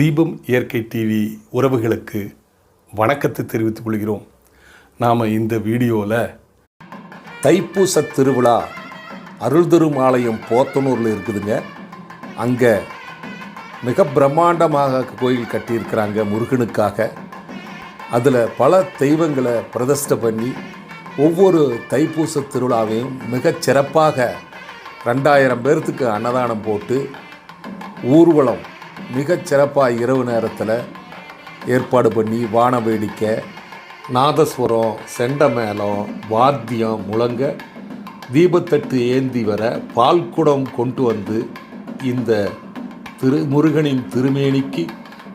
தீபம் இயற்கை டிவி உறவுகளுக்கு வணக்கத்தை தெரிவித்துக் கொள்கிறோம். நாம் இந்த வீடியோவில் தைப்பூச திருவிழா அருள்தருமாலயம் போத்தனூரில் இருக்குதுங்க. அங்கே மிக பிரம்மாண்டமாக கோயில் கட்டியிருக்கிறாங்க முருகனுக்காக. அதில் பல தெய்வங்களை பிரதிஷ்டை பண்ணி ஒவ்வொரு தைப்பூச திருவிழாவையும் மிகச் சிறப்பாக 2000 பேர்த்துக்கு அன்னதானம் போட்டு ஊர்வலம் மிகச் சிறப்பாக இரவு நேரத்தில் ஏற்பாடு பண்ணி வான வேடிக்கை, நாதஸ்வரம், செண்டமேளம், வாத்தியம் முழங்க தீபத்தட்டு ஏந்தி வர பால்குடம் கொண்டு வந்து இந்த முருகனின் திருமேனிக்கு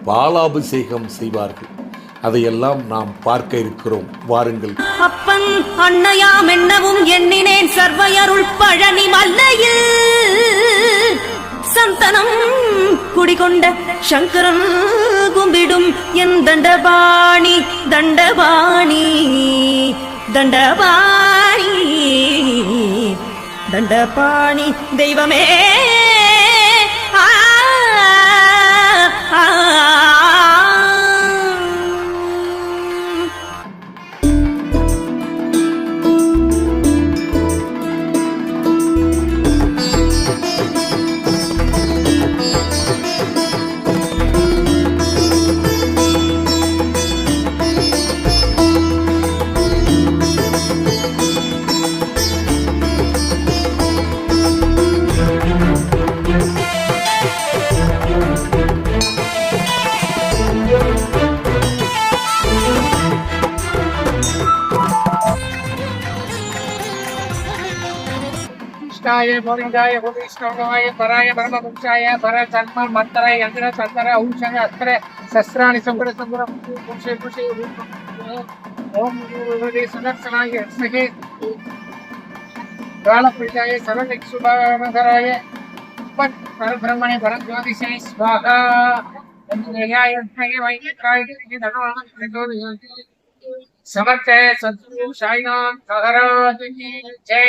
பாலாபிஷேகம் செய்வார்கள். அதையெல்லாம் நாம் பார்க்க இருக்கிறோம். வாருங்கள். அப்பன் அன்னையாம் என்னவும் எண்ணினேன் சர்வையருள் பழனி மல்லையில் சந்தனம் குடிகொண்ட சங்கரன் கும்பிடும் என் தண்டபாணி தண்டபாணி தண்டபாணி தண்டபாணி தெய்வமே गोविंदाय भूमिष्ठाय पराय ब्रह्मपुंसाय पर जन्म मंत्र यंत्र संतर औषध अस्त्र शस्त्राणि संकर संकर पुंसे पुंसे ओम भगवते सुदर्शनाय स्महे कालप्रियाय सर्वनिक्षुभावकराय परब्रह्मणे परज्योतिषे स्वाहा अन्याय अन्याय वैदिकाय धनवान् समर्थ सद्गुरु साईनाथ महाराज की जय.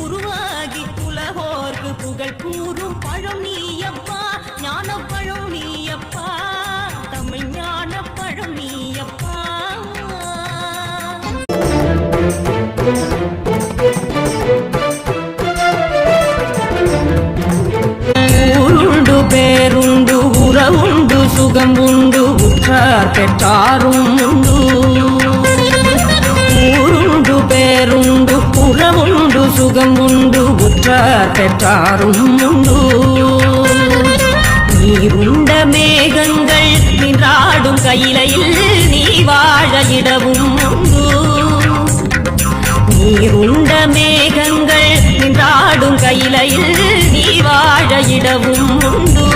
உருவாகி உலகோர்க்கு புகழ் கூறும் பழம் நீயப்பா, ஞான பழம் நீயப்பா, தமிழ் ஞான பழம் நீயப்பா. ஊருண்டு பேருண்டு உறவுண்டு சுகம் உண்டு உற்றார் பெற்றாரும் உண்டு. ஊருண்டு பேருண்டு உறவுண்டு சுகம் உண்டு உற்றார் பெற்றாரும் உண்டு. நீருண்ட மேகங்கள் நின்றாடும் கையிலையில் நீ வாழ இடவும் உண்டு. நீருண்ட மேகங்கள் நின்றாடும் கையிலையில் நீ வாழ இடவும் உண்டு.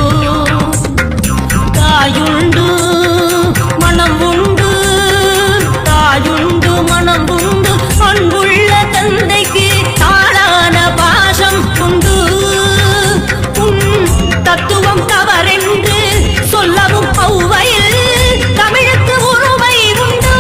தாயுண்டு மனம் உண்டு, தாயுண்டு மனம் உண்டு, அன்புள்ள தந்தைக்கு தாளான பாசம் உண்டு. உன் தத்துவம் தவறென்று சொல்லவும் ஔவையில் தமிழுக்கு உரிமை உண்டு.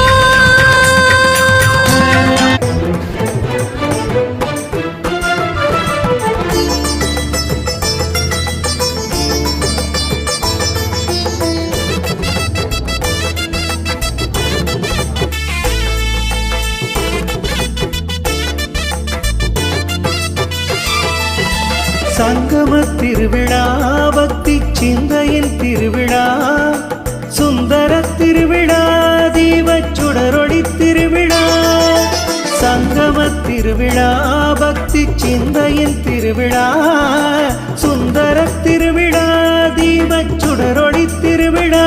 சங்கம திருவிழா, பக்தி சிந்தையின் திருவிழா, சுந்தர திருவிழா, தீபச்சுடரொளி திருவிழா. சங்கம திருவிழா, பக்தி சிந்தையின் திருவிழா, சுந்தர திருவிழா, தீபச்சுடரொளி திருவிழா.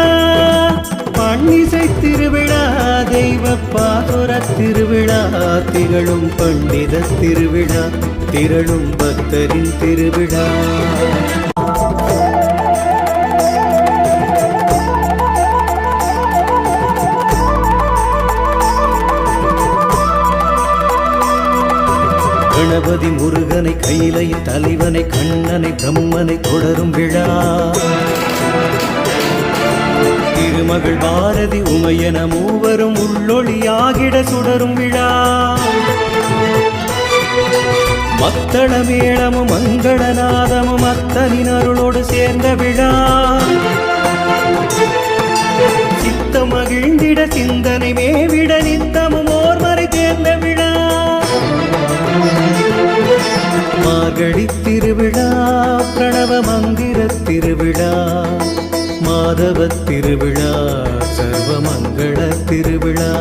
பன்னிசை திருவிழா, தெய்வ பாசுர திருவிழா, திகழும் பண்டித திருவிழா, திரளும் பக்தரின் திருவிழா. கணபதி முருகனை கையிலையில் தலைவனை கண்ணனை பிரம்மனை தொடரும் விழா. திருமகள் பாரதி உமையன மூவரும் உள்ளொளியாகிட சுடரும் விழா. மத்தள மேளமும் மங்களநாதமும் அத்தனின் அருளோடு சேர்ந்த விழா. சித்த மகிழ்ந்திட சிந்தனை மேவிட நித்தமும் ஓர்மறை தேர்ந்த விழா. மார்கழி திருவிழா பிரணவ மந்திர திருவிழா. மாதவ திருவிழா சர்வமங்கள திருவிழா.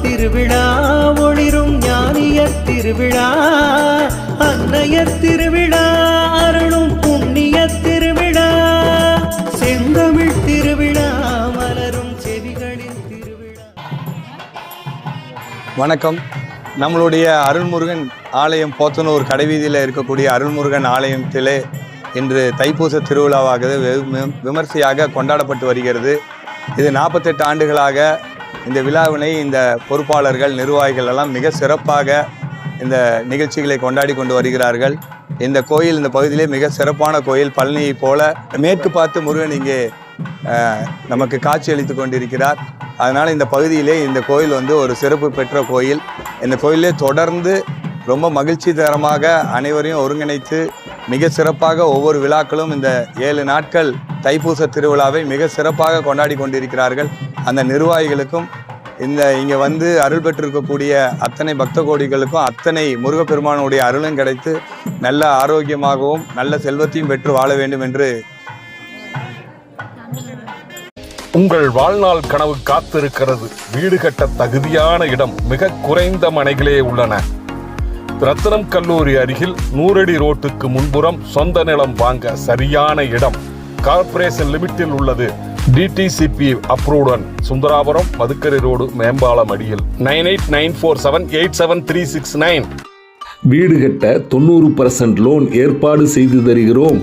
திருவிழா ஒளிரும் ஞானியர் திருவிழா. அன்னையர் திருவிழா அருளும் புண்ணிய திருவிழா. செந்தமிழ் திருவிழா மலரும் செவிகளின் திருவிழா. வணக்கம். நம்மளுடைய அருள்முருகன் ஆலயம் போத்தனூர் கடைவீதியில் இருக்கக்கூடிய அருள்முருகன் ஆலயத்திலே இன்று தைப்பூச திருவிழாவாக விமர்சையாக கொண்டாடப்பட்டு வருகிறது. இது 48 ஆண்டுகளாக இந்த விழாவினை இந்த பொறுப்பாளர்கள் நிர்வாகிகள் எல்லாம் மிக சிறப்பாக இந்த நிகழ்ச்சிகளை கொண்டாடி கொண்டு வருகிறார்கள். இந்த கோயில் இந்த பகுதியிலே மிக சிறப்பான கோயில். பழனியை போல மேற்கு பார்த்து முருகன் இங்கே நமக்கு காட்சி அளித்து கொண்டிருக்கிறார். அதனால் இந்த பகுதியிலே இந்த கோயில் ஒரு சிறப்பு பெற்ற கோயில். இந்த கோயிலே தொடர்ந்து ரொம்ப மகிழ்ச்சி தரமாக அனைவரையும் ஒருங்கிணைத்து மிக சிறப்பாக ஒவ்வொரு விழாக்களும் இந்த 7 நாட்கள் தைப்பூச திருவிழாவை மிக சிறப்பாக கொண்டாடி கொண்டிருக்கிறார்கள். அந்த நிர்வாகிகளுக்கும் இங்கே அருள் பெற்றிருக்கக்கூடிய அத்தனை பக்த கோடிகளுக்கும் அத்தனை முருகப்பெருமானுடைய அருளும் கிடைத்து நல்ல ஆரோக்கியமாகவும் நல்ல செல்வத்தையும் பெற்று வாழ வேண்டும் என்று உங்கள் வாழ்நாள் கனவு காத்திருக்கிறது. வீடு கட்ட தகுதியான இடம் மிக குறைந்த மனைகளே உள்ளன. ரத்தினம் கல்லூரி அருகில் 100 அடி ரோட்டுக்கு முன்புறம் சொந்த நிலம் வாங்க சரியான இடம். கார்ப்பரேஷன் லிமிட்டில் உள்ளது. டிடிசிபி அப்ரூவ்டன். சுந்தராபுரம் மதுக்கரை ரோடு மேம்பாலம் அடியில். 9894787369. வீடு கட்ட 90% லோன் ஏற்பாடு செய்து தருகிறோம்.